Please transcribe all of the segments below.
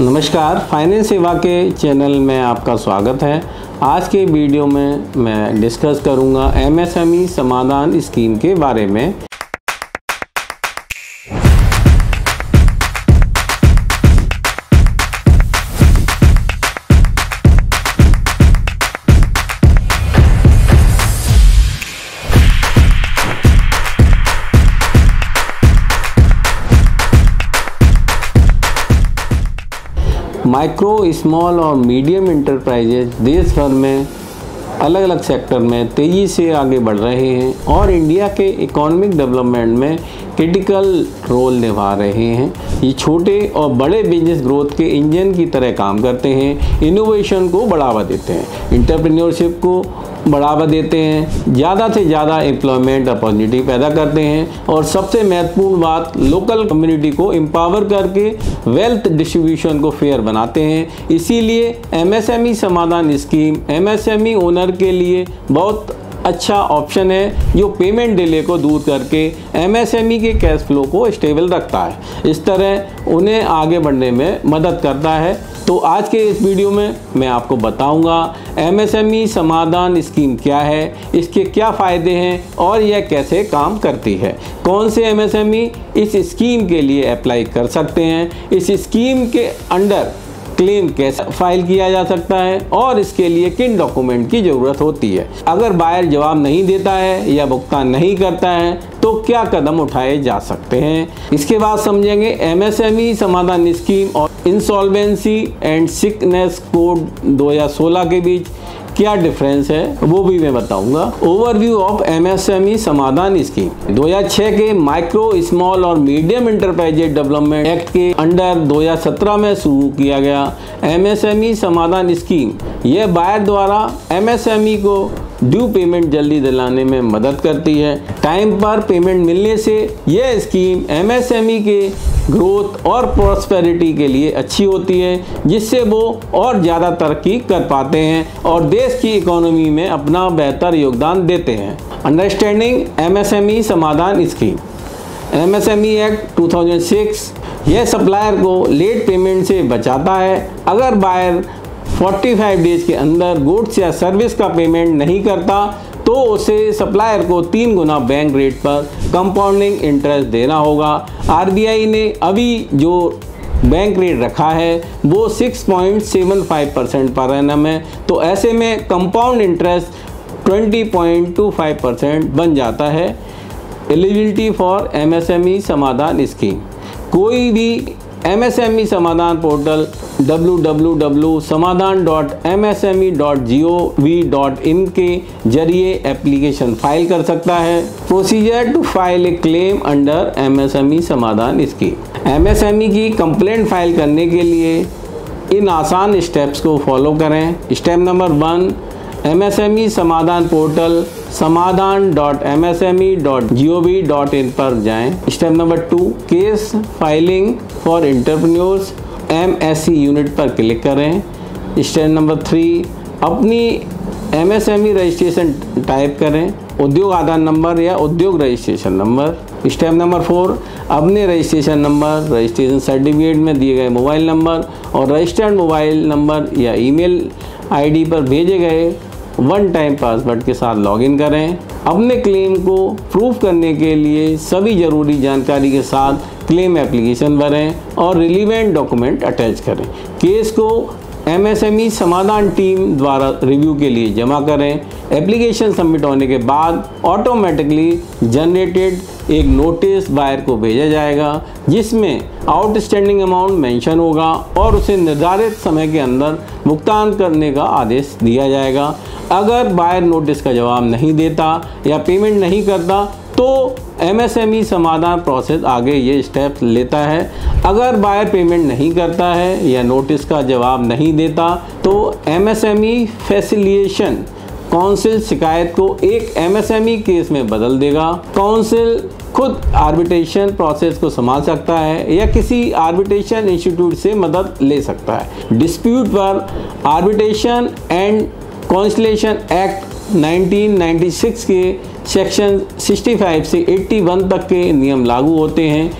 नमस्कार, फाइनेंस सेवा के चैनल में आपका स्वागत है। आज के वीडियो में मैं डिस्कस करूंगा एमएसएमई समाधान स्कीम के बारे में। माइक्रो, स्मॉल और मीडियम इंटरप्राइजेज देश भर में अलग अलग सेक्टर में तेज़ी से आगे बढ़ रहे हैं और इंडिया के इकोनॉमिक डेवलपमेंट में क्रिटिकल रोल निभा रहे हैं। ये छोटे और बड़े बिजनेस ग्रोथ के इंजन की तरह काम करते हैं, इनोवेशन को बढ़ावा देते हैं, एंटरप्रेन्योरशिप को बढ़ावा देते हैं, ज़्यादा से ज़्यादा एम्प्लॉयमेंट अपॉर्चुनिटी पैदा करते हैं और सबसे महत्वपूर्ण बात, लोकल कम्युनिटी को एम्पावर करके वेल्थ डिस्ट्रीब्यूशन को फेयर बनाते हैं। इसीलिए MSME Samadhaan scheme MSME owner के लिए बहुत अच्छा ऑप्शन है, जो पेमेंट डिले को दूर करके एमएसएमई के कैश फ्लो को स्टेबल रखता है। इस तरह उन्हें आगे बढ़ने में मदद करता है। तो आज के इस वीडियो में मैं आपको बताऊंगा एमएसएमई समाधान स्कीम क्या है, इसके क्या फ़ायदे हैं और यह कैसे काम करती है, कौन से एमएसएमई इस स्कीम के लिए अप्लाई कर सकते हैं, इस स्कीम के अंडर क्लेम कैसे फाइल किया जा सकता है और इसके लिए किन डॉक्यूमेंट की ज़रूरत होती है। अगर बायर जवाब नहीं देता है या भुगतान नहीं करता है तो क्या कदम उठाए जा सकते हैं। इसके बाद समझेंगे एमएसएमई समाधान स्कीम और इंसॉल्वेंसी एंड सिकनेस कोड 2016 के बीच क्या डिफरेंस है वो भी मैं बताऊंगा। Overview of MSME Samadhaan scheme 2006 के माइक्रो, स्मॉल और मीडियम इंटरप्राइजेज डेवलपमेंट एक्ट के अंडर 2017 में शुरू किया गया एमएसएमई समाधान स्कीम। यह बायर द्वारा एमएसएमई को ड्यू पेमेंट जल्दी दिलाने में मदद करती है। टाइम पर पेमेंट मिलने से यह स्कीम एमएसएमई के ग्रोथ और प्रॉस्पेरिटी के लिए अच्छी होती है, जिससे वो और ज़्यादा तरक्की कर पाते हैं और देश की इकोनॉमी में अपना बेहतर योगदान देते हैं। Understanding MSME Samadhaan scheme MSME act 2006 यह सप्लायर को लेट पेमेंट से बचाता है। अगर बायर 45 डेज के अंदर गुड्स या सर्विस का पेमेंट नहीं करता तो उसे सप्लायर को 3 गुना बैंक रेट पर कंपाउंडिंग इंटरेस्ट देना होगा। आरबीआई ने अभी जो बैंक रेट रखा है वो 6.75% पर एनम है, तो ऐसे में कंपाउंड इंटरेस्ट 20.25% बन जाता है। Eligibility for MSME Samadhaan scheme कोई भी एमएसएमई समाधान पोर्टल www.samadhan.msme.gov.in के जरिए एप्लीकेशन फाइल कर सकता है। Procedure to file a claim under MSME Samadhaan scheme. MSME की कंप्लेंट फाइल करने के लिए इन आसान स्टेप्स को फॉलो करें। Step number 1, MSME Samadhaan portal samadhan.msme.gov.in पर जाएं। Step number 2, case filing for entrepreneurs MSE unit पर क्लिक करें। स्टेप नंबर 3, अपनी एमएसएमई रजिस्ट्रेशन टाइप करें, उद्योग आधार नंबर या उद्योग रजिस्ट्रेशन नंबर। स्टेप नंबर 4, अपने रजिस्ट्रेशन नंबर, रजिस्ट्रेशन सर्टिफिकेट में दिए गए मोबाइल नंबर और रजिस्टर्ड मोबाइल नंबर या ईमेल आईडी पर भेजे गए वन टाइम पासवर्ड के साथ लॉगिन करें। अपने क्लेम को प्रूफ करने के लिए सभी ज़रूरी जानकारी के साथ क्लेम एप्लीकेशन भरें और रिलीवेंट डॉक्यूमेंट अटैच करें। केस को एमएसएमई समाधान टीम द्वारा रिव्यू के लिए जमा करें। एप्लीकेशन सबमिट होने के बाद ऑटोमेटिकली जनरेटेड एक नोटिस बायर को भेजा जाएगा, जिसमें आउटस्टैंडिंग अमाउंट मेंशन होगा और उसे निर्धारित समय के अंदर भुगतान करने का आदेश दिया जाएगा। अगर बायर नोटिस का जवाब नहीं देता या पेमेंट नहीं करता तो एमएसएमई समाधान प्रोसेस आगे ये स्टेप लेता है। अगर बायर पेमेंट नहीं करता है या नोटिस का जवाब नहीं देता तो एमएसएमई फैसिलिटेशन काउंसिल शिकायत को एक एमएसएमई केस में बदल देगा। काउंसिल खुद आर्बिट्रेशन प्रोसेस को संभाल सकता है या किसी आर्बिट्रेशन इंस्टीट्यूट से मदद ले सकता है। डिस्प्यूट पर आर्बिट्रेशन एंड कॉन्सिलेशन एक्ट 1996 के सेक्शन 65 से 81 तक के नियम लागू होते हैं।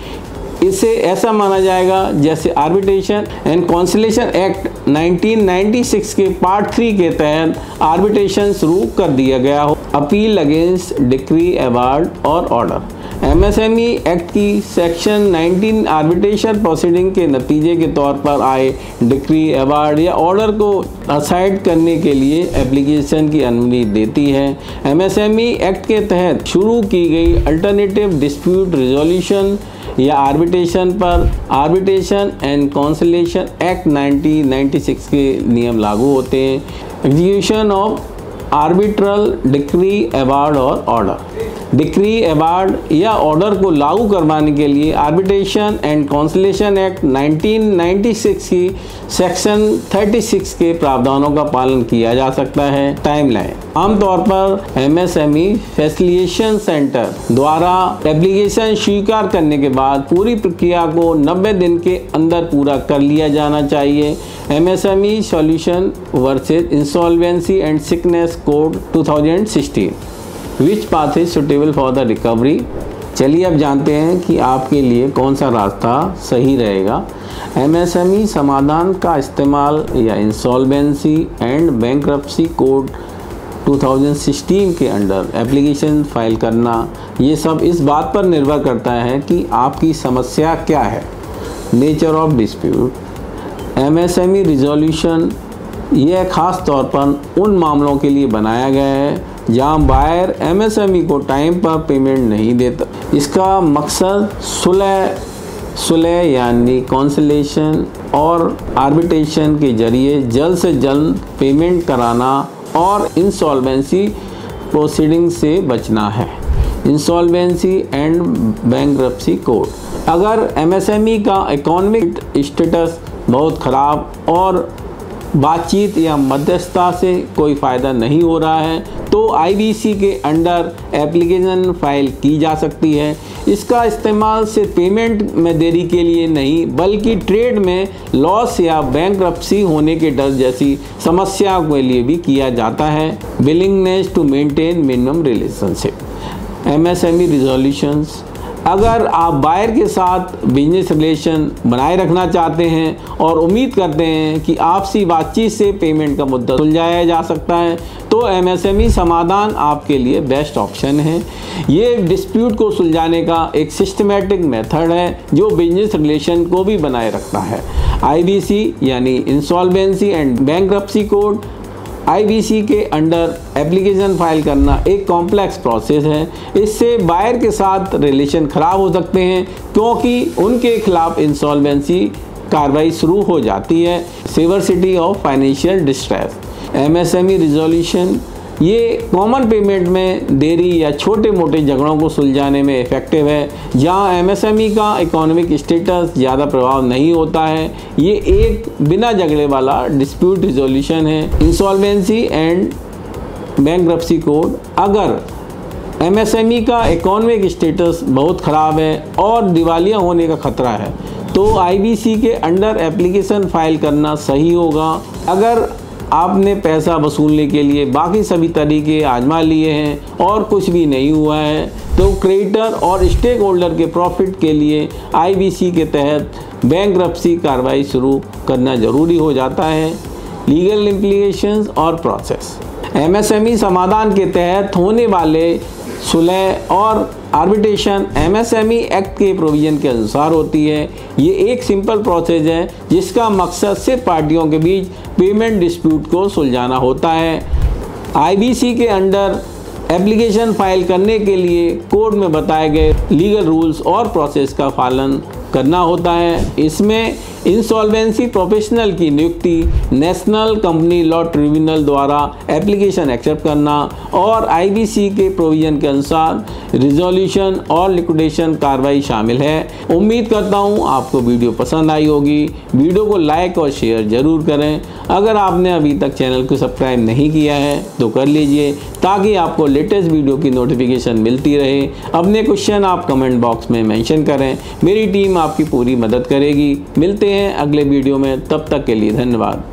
इसे ऐसा माना जाएगा जैसे आर्बिट्रेशन एंड कॉन्सिलेशन एक्ट 1996 के पार्ट 3 के तहत आर्बिट्रेशन शुरू कर दिया गया हो। अपील अगेंस्ट डिक्री, अवार्ड और ऑर्डर। एमएसएमई एक्ट की सेक्शन 19 आर्बिट्रेशन प्रोसीडिंग के नतीजे के तौर पर आए डिक्री, अवार्ड या ऑर्डर को असाइड करने के लिए एप्लीकेशन की अनुमति देती है। एमएसएमई एक्ट के तहत शुरू की गई अल्टरनेटिव डिस्प्यूट रिजोल्यूशन या आर्बिट्रेशन पर आर्बिट्रेशन एंड कॉन्सिलेशन एक्ट 1996 के नियम लागू होते हैं। Execution of arbitral decree, award और ऑर्डर। डिक्री, अवार्ड या ऑर्डर को लागू करवाने के लिए आर्बिट्रेशन एंड कॉन्सिलेशन एक्ट 1996 की सेक्शन 36 के प्रावधानों का पालन किया जा सकता है। टाइमलाइन। आमतौर पर एमएसएमई फैसिलिटेशन सेंटर द्वारा एप्लीकेशन स्वीकार करने के बाद पूरी प्रक्रिया को 90 दिन के अंदर पूरा कर लिया जाना चाहिए। MSME solution versus insolvency and sickness code 2016। Which path is suitable for the recovery. चलिए अब जानते हैं कि आपके लिए कौन सा रास्ता सही रहेगा। एमएसएमई समाधान का इस्तेमाल या इंसॉल्वेंसी एंड बैंक्रप्सी कोड 2016 के अंडर एप्लीकेशन फाइल करना, ये सब इस बात पर निर्भर करता है कि आपकी समस्या क्या है। Nature of dispute. MSME resolution यह खास तौर पर उन मामलों के लिए बनाया गया है जहां बायर एमएसएमई को टाइम पर पेमेंट नहीं देता। इसका मकसद सुलह यानी कॉन्सिलेशन और आर्बिट्रेशन के जरिए जल्द से जल्द पेमेंट कराना और इंसॉल्वेंसी प्रोसीडिंग से बचना है। Insolvency and bankruptcy code. अगर एमएसएमई का इकोनॉमिक स्टेटस बहुत ख़राब और बातचीत या मध्यस्थता से कोई फ़ायदा नहीं हो रहा है तो आईबीसी के अंडर एप्लीकेशन फाइल की जा सकती है। इसका इस्तेमाल सिर्फ पेमेंट में देरी के लिए नहीं बल्कि ट्रेड में लॉस या बैंक्रप्सी होने के डर जैसी समस्याओं के लिए भी किया जाता है। Willingness to maintain minimum relationship. MSME resolutions. अगर आप बायर के साथ बिजनेस रिलेशन बनाए रखना चाहते हैं और उम्मीद करते हैं कि आपसी बातचीत से पेमेंट का मुद्दा सुलझाया जा सकता है तो एमएसएमई समाधान आपके लिए बेस्ट ऑप्शन है। ये डिस्प्यूट को सुलझाने का एक सिस्टमैटिक मेथड है जो बिजनेस रिलेशन को भी बनाए रखता है। आईबीसी यानी insolvency and bankruptcy code. IBC के अंडर एप्लीकेशन फाइल करना एक कॉम्प्लेक्स प्रोसेस है। इससे बायर के साथ रिलेशन ख़राब हो सकते हैं क्योंकि उनके खिलाफ इंसॉल्वेंसी कार्रवाई शुरू हो जाती है। Severity of financial distress. MSME resolution ये कॉमन पेमेंट में देरी या छोटे मोटे झगड़ों को सुलझाने में इफ़ेक्टिव है जहां एमएसएमई का इकोनॉमिक स्टेटस ज़्यादा प्रभाव नहीं होता है। ये एक बिना झगड़े वाला डिस्प्यूट रिजोल्यूशन है। Insolvency and bankruptcy code. अगर एमएसएमई का इकोनॉमिक स्टेटस बहुत ख़राब है और दिवालिया होने का खतरा है तो आईबीसी के अंडर एप्लीकेशन फाइल करना सही होगा। अगर आपने पैसा वसूलने के लिए बाकी सभी तरीके आजमा लिए हैं और कुछ भी नहीं हुआ है तो क्रेडिटर और स्टेक होल्डर के प्रॉफिट के लिए आईबीसी के तहत बैंक्रप्सी कार्रवाई शुरू करना ज़रूरी हो जाता है। लीगल इम्प्लीकेशंस और प्रोसेस। एमएसएमई समाधान के तहत होने वाले सुलह और आर्बिट्रेशन एमएसएमई एक्ट के प्रोविज़न के अनुसार होती है। ये एक सिंपल प्रोसेस है जिसका मकसद सिर्फ पार्टियों के बीच पेमेंट डिस्प्यूट को सुलझाना होता है। आईबीसी के अंडर एप्लीकेशन फाइल करने के लिए कोड में बताए गए लीगल रूल्स और प्रोसेस का पालन करना होता है। इसमें इंसॉल्वेंसी प्रोफेशनल की नियुक्ति, नेशनल कंपनी लॉ ट्रिब्यूनल द्वारा एप्लीकेशन एक्सेप्ट करना और आईबीसी के प्रोविजन के अनुसार रिजोल्यूशन और लिक्विडेशन कार्रवाई शामिल है। उम्मीद करता हूँ आपको वीडियो पसंद आई होगी। वीडियो को लाइक और शेयर ज़रूर करें। अगर आपने अभी तक चैनल को सब्सक्राइब नहीं किया है तो कर लीजिए ताकि आपको लेटेस्ट वीडियो की नोटिफिकेशन मिलती रहे। अपने क्वेश्चन आप कमेंट बॉक्स में मेंशन करें, मेरी टीम आपकी पूरी मदद करेगी। मिलते हैं अगले वीडियो में, तब तक के लिए धन्यवाद।